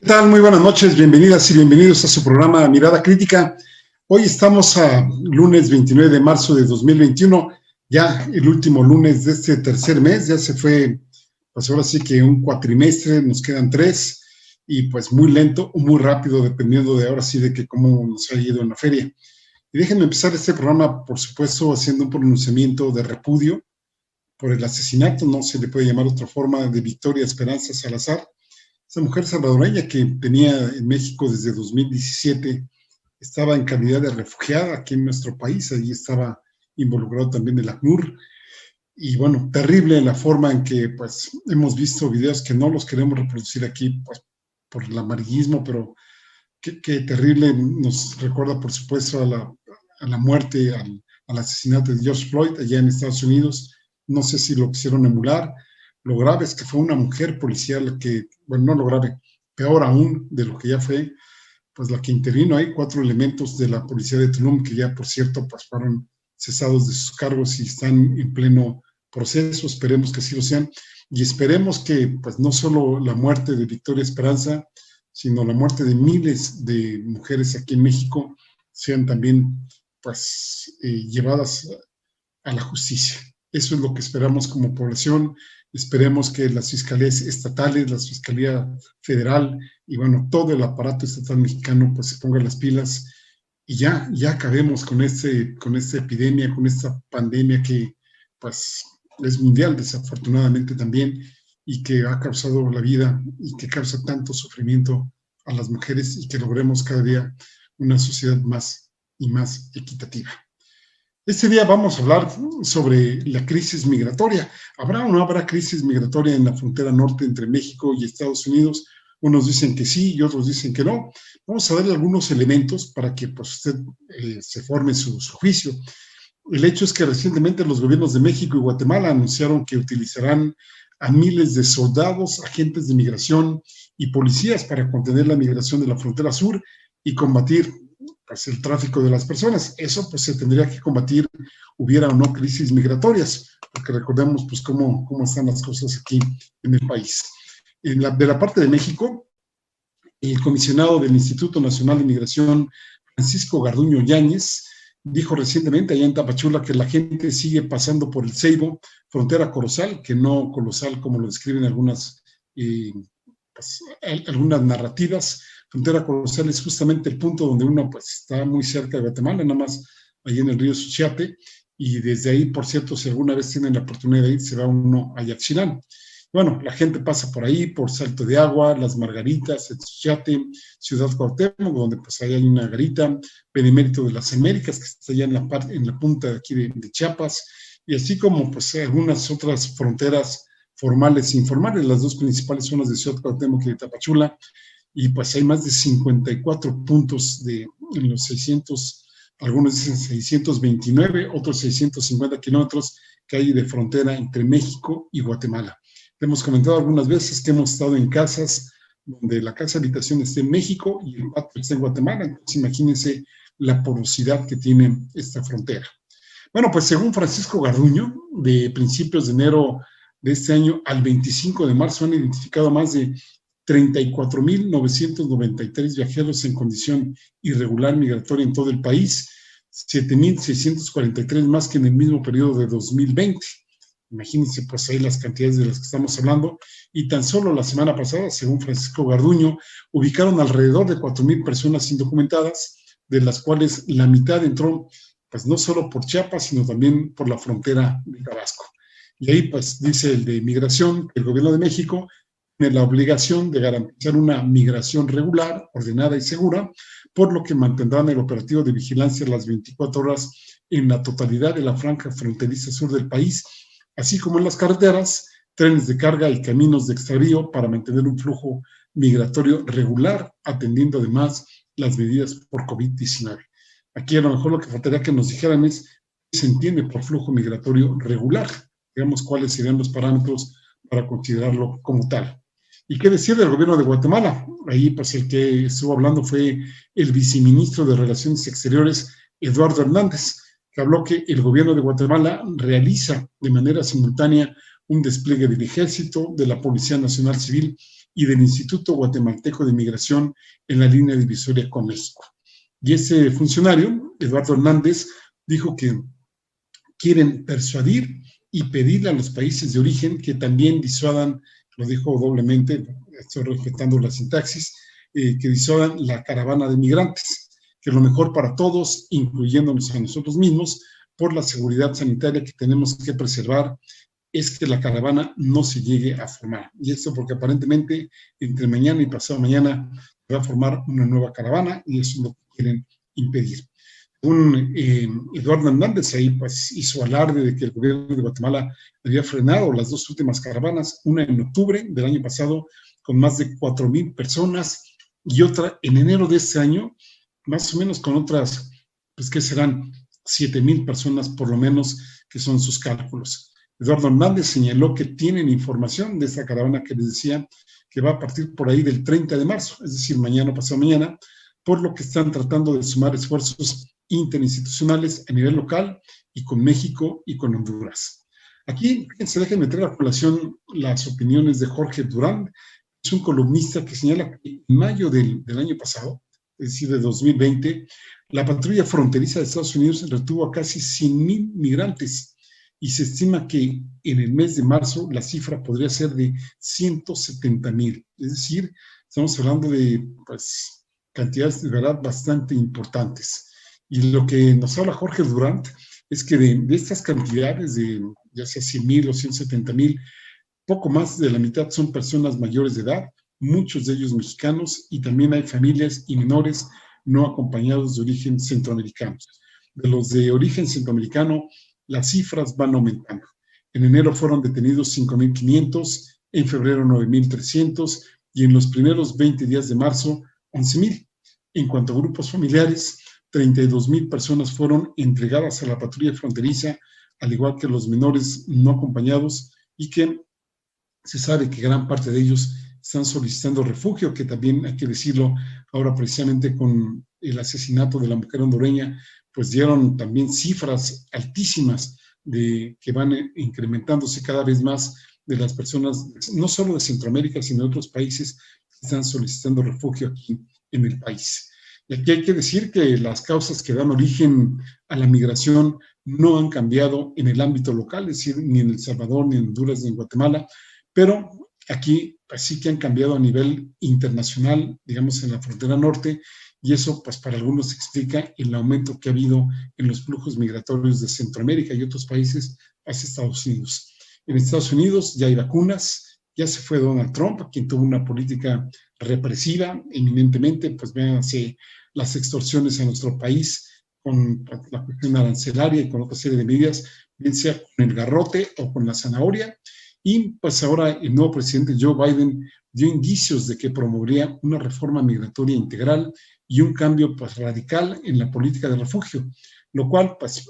¿Qué tal? Muy buenas noches, bienvenidas y bienvenidos a su programa Mirada Crítica. Hoy estamos a lunes 29 de marzo de 2021, ya el último lunes de este tercer mes, ya se fue, pues ahora sí que un cuatrimestre, nos quedan 3, y pues muy lento o muy rápido, dependiendo de ahora sí de que cómo nos ha ido en la feria. Y déjenme empezar este programa, por supuesto, haciendo un pronunciamiento de repudio por el asesinato, no se le puede llamar otra forma, de Victoria Esperanza Salazar, esa mujer salvadoreña que venía en México desde 2017, estaba en calidad de refugiada aquí en nuestro país, allí estaba involucrado también el ACNUR, y bueno, terrible la forma en que pues hemos visto videos que no los queremos reproducir aquí pues por el amarillismo, pero qué terrible, nos recuerda por supuesto a la muerte, al asesinato de George Floyd allá en Estados Unidos. No sé si lo quisieron emular. Lo grave es que fue una mujer policía la que, bueno, no lo grave, peor aún de lo que ya fue, pues la que intervino. Hay 4 elementos de la policía de Tulum que ya, por cierto, pues fueron cesados de sus cargos y están en pleno proceso. Esperemos que así lo sean y esperemos que, pues, no solo la muerte de Victoria Esperanza, sino la muerte de miles de mujeres aquí en México sean también, pues, llevadas a la justicia. Eso es lo que esperamos como población. Esperemos que las fiscalías estatales, la Fiscalía Federal y bueno, todo el aparato estatal mexicano pues se ponga las pilas y ya acabemos con esta epidemia, con esta pandemia que pues es mundial desafortunadamente también y que ha causado la vida y que causa tanto sufrimiento a las mujeres y que logremos cada día una sociedad más y más equitativa. Este día vamos a hablar sobre la crisis migratoria. ¿Habrá o no habrá crisis migratoria en la frontera norte entre México y Estados Unidos? Unos dicen que sí y otros dicen que no. Vamos a darle algunos elementos para que pues, usted se forme su juicio. El hecho es que recientemente los gobiernos de México y Guatemala anunciaron que utilizarán a miles de soldados, agentes de migración y policías para contener la migración de la frontera sur y combatir pues, el tráfico de las personas. Eso pues se tendría que combatir, hubiera o no crisis migratorias, porque recordemos pues cómo están las cosas aquí en el país. De la parte de México, el comisionado del Instituto Nacional de Migración, Francisco Garduño Yáñez, dijo recientemente allá en Tapachula que la gente sigue pasando por el Ceibo, frontera colosal, que no colosal como lo describen algunas narrativas. Frontera colosal es justamente el punto donde uno pues está muy cerca de Guatemala, nada más ahí en el río Suchiate, y desde ahí, por cierto, si alguna vez tienen la oportunidad de ir, se va uno a Yaxchilán. Bueno, la gente pasa por ahí, por Salto de Agua, Las Margaritas, el Suchiate, Ciudad Cuauhtémoc, donde pues ahí hay una garita, Benemérito de las Américas, que está allá en la punta de aquí de Chiapas, y así como pues algunas otras fronteras formales e informales. Las dos principales son las de Ciudad Cuauhtémoc y de Tapachula, y pues hay más de 54 puntos en los 600, algunos dicen 629, otros 650 kilómetros que hay de frontera entre México y Guatemala. Hemos comentado algunas veces que hemos estado en casas donde la casa de habitación está en México y el patio está en Guatemala, entonces imagínense la porosidad que tiene esta frontera. Bueno, pues según Francisco Garduño, de principios de enero de este año al 25 de marzo han identificado más de 34,993 viajeros en condición irregular migratoria en todo el país, 7,643 más que en el mismo periodo de 2020. Imagínense pues ahí las cantidades de las que estamos hablando, y tan solo la semana pasada, según Francisco Garduño, ubicaron alrededor de 4,000 personas indocumentadas, de las cuales la mitad entró pues no solo por Chiapas, sino también por la frontera de Tabasco. Y ahí pues dice el de Migración, el gobierno de México tiene la obligación de garantizar una migración regular, ordenada y segura, por lo que mantendrán el operativo de vigilancia las 24 horas en la totalidad de la franja fronteriza sur del país, así como en las carreteras, trenes de carga y caminos de extravío para mantener un flujo migratorio regular, atendiendo además las medidas por COVID-19. Aquí a lo mejor lo que faltaría que nos dijeran es qué se entiende por flujo migratorio regular, digamos cuáles serían los parámetros para considerarlo como tal. ¿Y qué decir del gobierno de Guatemala? Ahí pues el que estuvo hablando fue el viceministro de Relaciones Exteriores, Eduardo Hernández, que habló que el gobierno de Guatemala realiza de manera simultánea un despliegue del Ejército, de la Policía Nacional Civil y del Instituto Guatemalteco de Migración en la línea divisoria con México. Y ese funcionario, Eduardo Hernández, dijo que quieren persuadir y pedirle a los países de origen que también disuadan, lo dijo doblemente, estoy respetando la sintaxis, que disuadan la caravana de migrantes, que es lo mejor para todos, incluyéndonos a nosotros mismos, por la seguridad sanitaria que tenemos que preservar, es que la caravana no se llegue a formar. Y eso porque aparentemente entre mañana y pasado mañana se va a formar una nueva caravana y eso es lo que quieren impedir. Eduardo Hernández ahí pues hizo alarde de que el gobierno de Guatemala había frenado las dos últimas caravanas, una en octubre del año pasado con más de 4,000 personas y otra en enero de este año, más o menos con otras, pues que serán 7,000 personas por lo menos, que son sus cálculos. Eduardo Hernández señaló que tienen información de esta caravana que les decía que va a partir por ahí del 30 de marzo, es decir, mañana o pasado mañana, por lo que están tratando de sumar esfuerzos interinstitucionales a nivel local y con México y con Honduras. Aquí se dejen meter a colación las opiniones de Jorge Durán, es un columnista que señala que en mayo del año pasado, es decir, de 2020, la patrulla fronteriza de Estados Unidos retuvo a casi 100,000 migrantes y se estima que en el mes de marzo la cifra podría ser de 170,000. Es decir, estamos hablando de pues, cantidades de verdad bastante importantes. Y lo que nos habla Jorge Durant es que de estas cantidades de ya sea 100,000 o 170,000, poco más de la mitad son personas mayores de edad, muchos de ellos mexicanos, y también hay familias y menores no acompañados de origen centroamericano. De los de origen centroamericano, las cifras van aumentando. En enero fueron detenidos 5,500, en febrero 9,300 y en los primeros 20 días de marzo 11,000. En cuanto a grupos familiares, 32,000 personas fueron entregadas a la patrulla fronteriza, al igual que los menores no acompañados, y que se sabe que gran parte de ellos están solicitando refugio, que también hay que decirlo, ahora precisamente con el asesinato de la mujer hondureña, pues dieron también cifras altísimas de que van incrementándose cada vez más de las personas, no solo de Centroamérica, sino de otros países que están solicitando refugio aquí en el país. Y aquí hay que decir que las causas que dan origen a la migración no han cambiado en el ámbito local, es decir, ni en El Salvador, ni en Honduras, ni en Guatemala, pero aquí pues, sí que han cambiado a nivel internacional, digamos en la frontera norte, y eso pues para algunos explica el aumento que ha habido en los flujos migratorios de Centroamérica y otros países hacia Estados Unidos. En Estados Unidos ya hay vacunas, ya se fue Donald Trump, quien tuvo una política represiva, eminentemente, pues véanse las extorsiones a nuestro país con la cuestión arancelaria y con otra serie de medidas, bien sea con el garrote o con la zanahoria. Y pues ahora el nuevo presidente Joe Biden dio indicios de que promovería una reforma migratoria integral y un cambio pues, radical en la política de refugio, lo cual pues,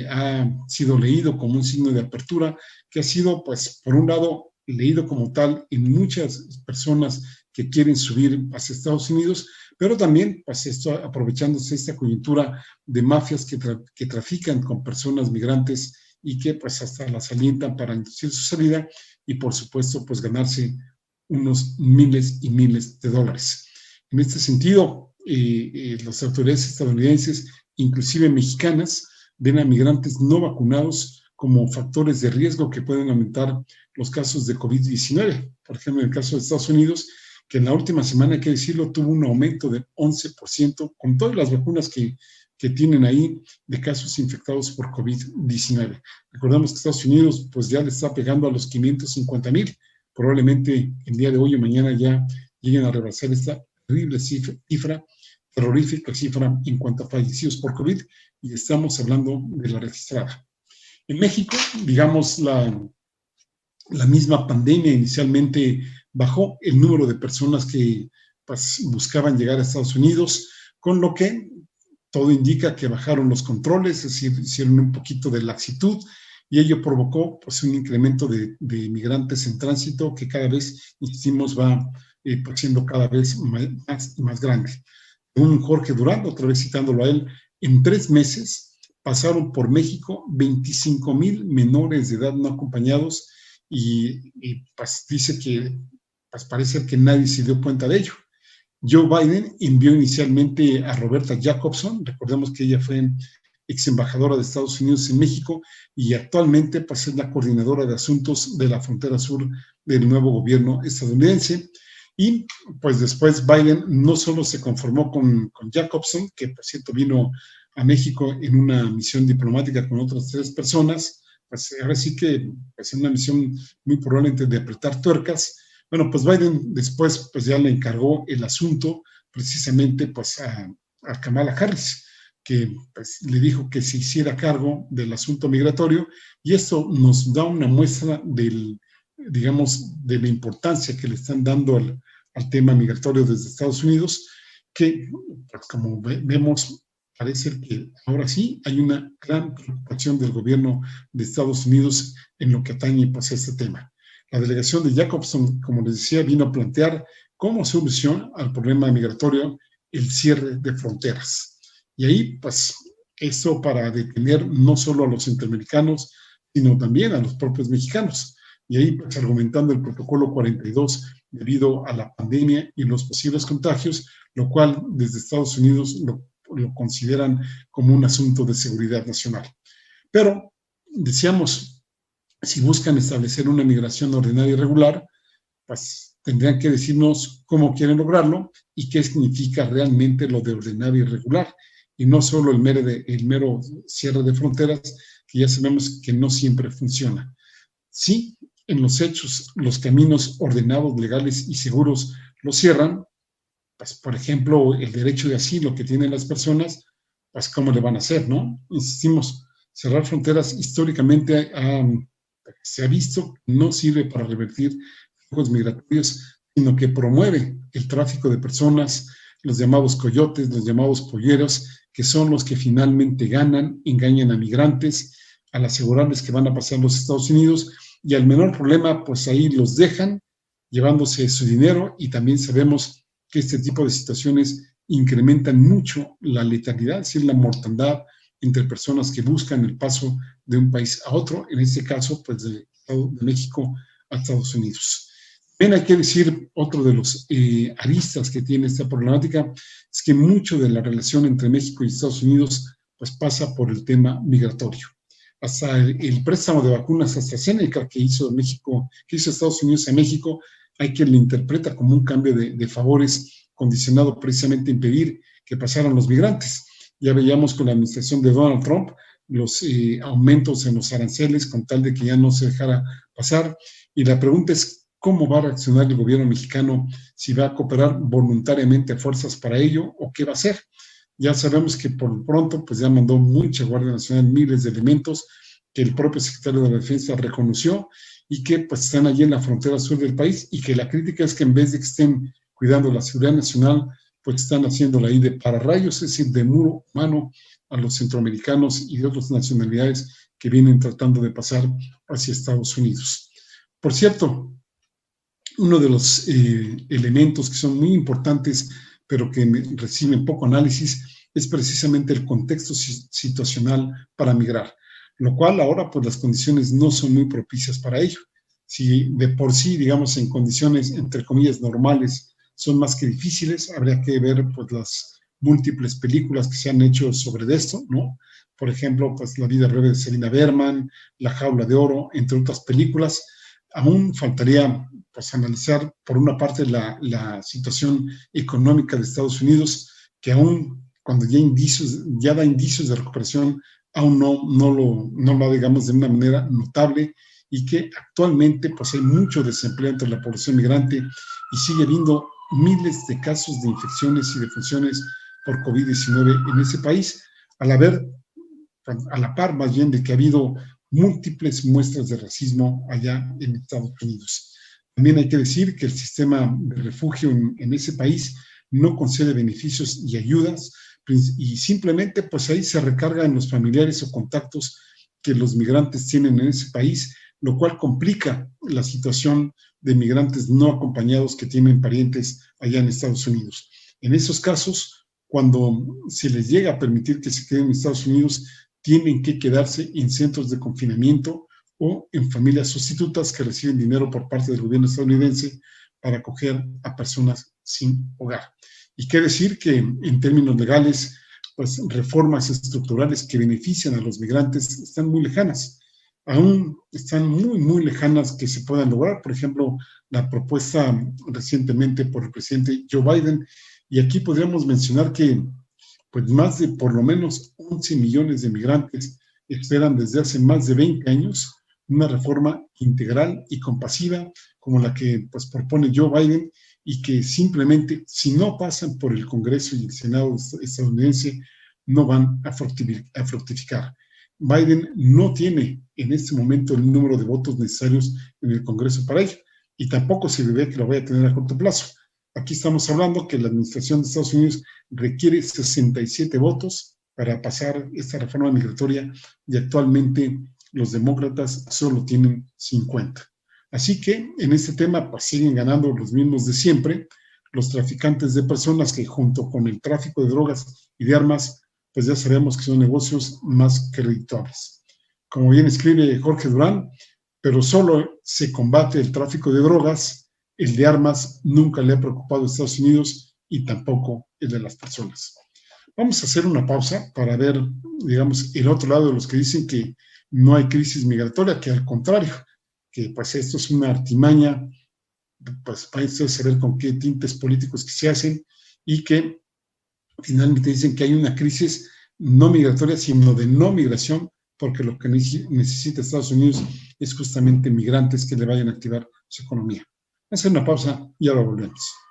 ha sido leído como un signo de apertura, que ha sido, pues, por un lado, leído como tal en muchas personas que quieren subir hacia Estados Unidos, pero también pues, esto, aprovechándose esta coyuntura de mafias que trafican con personas migrantes y que pues hasta las alientan para inducir su salida y por supuesto pues ganarse unos miles y miles de dólares. En este sentido, las autoridades estadounidenses, inclusive mexicanas, ven a migrantes no vacunados como factores de riesgo que pueden aumentar los casos de COVID-19. Por ejemplo, en el caso de Estados Unidos, que en la última semana, hay que decirlo, tuvo un aumento del 11% con todas las vacunas que tienen ahí de casos infectados por COVID-19. Recordamos que Estados Unidos pues ya le está pegando a los 550,000. Probablemente el día de hoy o mañana ya lleguen a rebasar esta terrible cifra, terrorífica cifra en cuanto a fallecidos por COVID, y estamos hablando de la registrada. En México, digamos, la misma pandemia inicialmente bajó el número de personas que pues, buscaban llegar a Estados Unidos, con lo que todo indica que bajaron los controles, es decir, hicieron un poquito de laxitud y ello provocó pues, un incremento de migrantes en tránsito que cada vez, insistimos, va pues, siendo cada vez más y más grande. Según Jorge Durán, otra vez citándolo a él, en 3 meses pasaron por México 25,000 menores de edad no acompañados y pues, dice que pues parece que nadie se dio cuenta de ello. Joe Biden envió inicialmente a Roberta Jacobson, recordemos que ella fue ex embajadora de Estados Unidos en México y actualmente pues, es la coordinadora de asuntos de la frontera sur del nuevo gobierno estadounidense. Y pues después Biden no solo se conformó con Jacobson, que por cierto vino a México en una misión diplomática con otras 3 personas, pues ahora sí que pues, en una misión muy probablemente de apretar tuercas. Bueno, pues Biden después pues ya le encargó el asunto precisamente pues a Kamala Harris, que pues, le dijo que se hiciera cargo del asunto migratorio, y esto nos da una muestra digamos, de la importancia que le están dando al tema migratorio desde Estados Unidos, que pues, como vemos, parece que ahora sí hay una gran preocupación del gobierno de Estados Unidos en lo que atañe pues, a este tema. La delegación de Jacobson, como les decía, vino a plantear como solución al problema migratorio el cierre de fronteras. Y ahí, pues, eso para detener no solo a los centroamericanos, sino también a los propios mexicanos. Y ahí, pues, argumentando el protocolo 42 debido a la pandemia y los posibles contagios, lo cual desde Estados Unidos lo consideran como un asunto de seguridad nacional. Pero, decíamos, si buscan establecer una migración ordinaria y regular, pues tendrían que decirnos cómo quieren lograrlo y qué significa realmente lo de ordinario y regular, y no solo el mero cierre de fronteras, que ya sabemos que no siempre funciona. Sí, en los hechos, los caminos ordenados, legales y seguros los cierran, pues por ejemplo, el derecho de asilo que tienen las personas, pues cómo le van a hacer, ¿no? Insistimos, cerrar fronteras históricamente se ha visto no sirve para revertir flujos migratorios, sino que promueve el tráfico de personas, los llamados coyotes, los llamados polleros, que son los que finalmente ganan, engañan a migrantes al asegurarles que van a pasar los Estados Unidos, y al menor problema, pues ahí los dejan llevándose su dinero, y también sabemos que este tipo de situaciones incrementan mucho la letalidad, es decir, la mortandad entre personas que buscan el paso de un país a otro, en este caso, pues de México a Estados Unidos. También hay que decir, otro de los aristas que tiene esta problemática es que mucho de la relación entre México y Estados Unidos pues pasa por el tema migratorio. Hasta el préstamo de vacunas AstraZeneca que hizo Estados Unidos a México, hay quien lo interpreta como un cambio de favores condicionado precisamente a impedir que pasaran los migrantes. Ya veíamos con la administración de Donald Trump los aumentos en los aranceles con tal de que ya no se dejara pasar. Y la pregunta es, ¿cómo va a reaccionar el gobierno mexicano? Si va a cooperar voluntariamente a fuerzas para ello o qué va a hacer. Ya sabemos que por pronto pues ya mandó mucha Guardia Nacional, miles de elementos que el propio secretario de la Defensa reconoció y que pues están allí en la frontera sur del país, y que la crítica es que en vez de que estén cuidando la seguridad nacional, pues están haciéndola ahí de pararrayos, es decir, de muro humano a los centroamericanos y de otras nacionalidades que vienen tratando de pasar hacia Estados Unidos. Por cierto, uno de los elementos que son muy importantes, pero que reciben poco análisis, es precisamente el contexto situacional para migrar, lo cual ahora pues las condiciones no son muy propicias para ello. Si de por sí, digamos, en condiciones entre comillas normales son más que difíciles, habría que ver pues las múltiples películas que se han hecho sobre esto, ¿no? Por ejemplo, pues La vida breve de Selina Berman, La jaula de oro, entre otras películas. Aún faltaría pues analizar por una parte la situación económica de Estados Unidos, que aún cuando ya da indicios de recuperación, aún no lo digamos de una manera notable, y que actualmente pues hay mucho desempleo entre la población migrante y sigue habiendo miles de casos de infecciones y defunciones por COVID-19 en ese país, a la par más bien de que ha habido múltiples muestras de racismo allá en Estados Unidos. También hay que decir que el sistema de refugio en ese país no concede beneficios y ayudas, y simplemente pues ahí se recarga en los familiares o contactos que los migrantes tienen en ese país, lo cual complica la situación de migrantes no acompañados que tienen parientes allá en Estados Unidos. En esos casos, cuando se les llega a permitir que se queden en Estados Unidos, tienen que quedarse en centros de confinamiento o en familias sustitutas que reciben dinero por parte del gobierno estadounidense para acoger a personas sin hogar. Y qué decir que en términos legales, pues reformas estructurales que benefician a los migrantes están muy lejanas. Aún están muy, muy lejanas que se puedan lograr. Por ejemplo, la propuesta recientemente por el presidente Joe Biden. Y aquí podríamos mencionar que pues más de por lo menos 11 millones de migrantes esperan desde hace más de 20 años una reforma integral y compasiva como la que pues propone Joe Biden y que simplemente si no pasan por el Congreso y el Senado estadounidense no van a fructificar. Biden no tiene en este momento el número de votos necesarios en el Congreso para ello y tampoco se ve que lo vaya a tener a corto plazo. Aquí estamos hablando que la administración de Estados Unidos requiere 67 votos para pasar esta reforma migratoria y actualmente los demócratas solo tienen 50. Así que en este tema pues, siguen ganando los mismos de siempre, los traficantes de personas que junto con el tráfico de drogas y de armas, pues ya sabemos que son negocios más que redituables. Como bien escribe Jorge Durán, pero solo se combate el tráfico de drogas, el de armas nunca le ha preocupado a Estados Unidos y tampoco el de las personas. Vamos a hacer una pausa para ver, digamos, el otro lado de los que dicen que no hay crisis migratoria, que al contrario, que pues esto es una artimaña, pues para ustedes saber con qué tintes políticos que se hacen y que finalmente dicen que hay una crisis no migratoria, sino de no migración, porque lo que necesita Estados Unidos es justamente migrantes que le vayan a activar su economía. Vamos a hacer una pausa y ahora volvemos.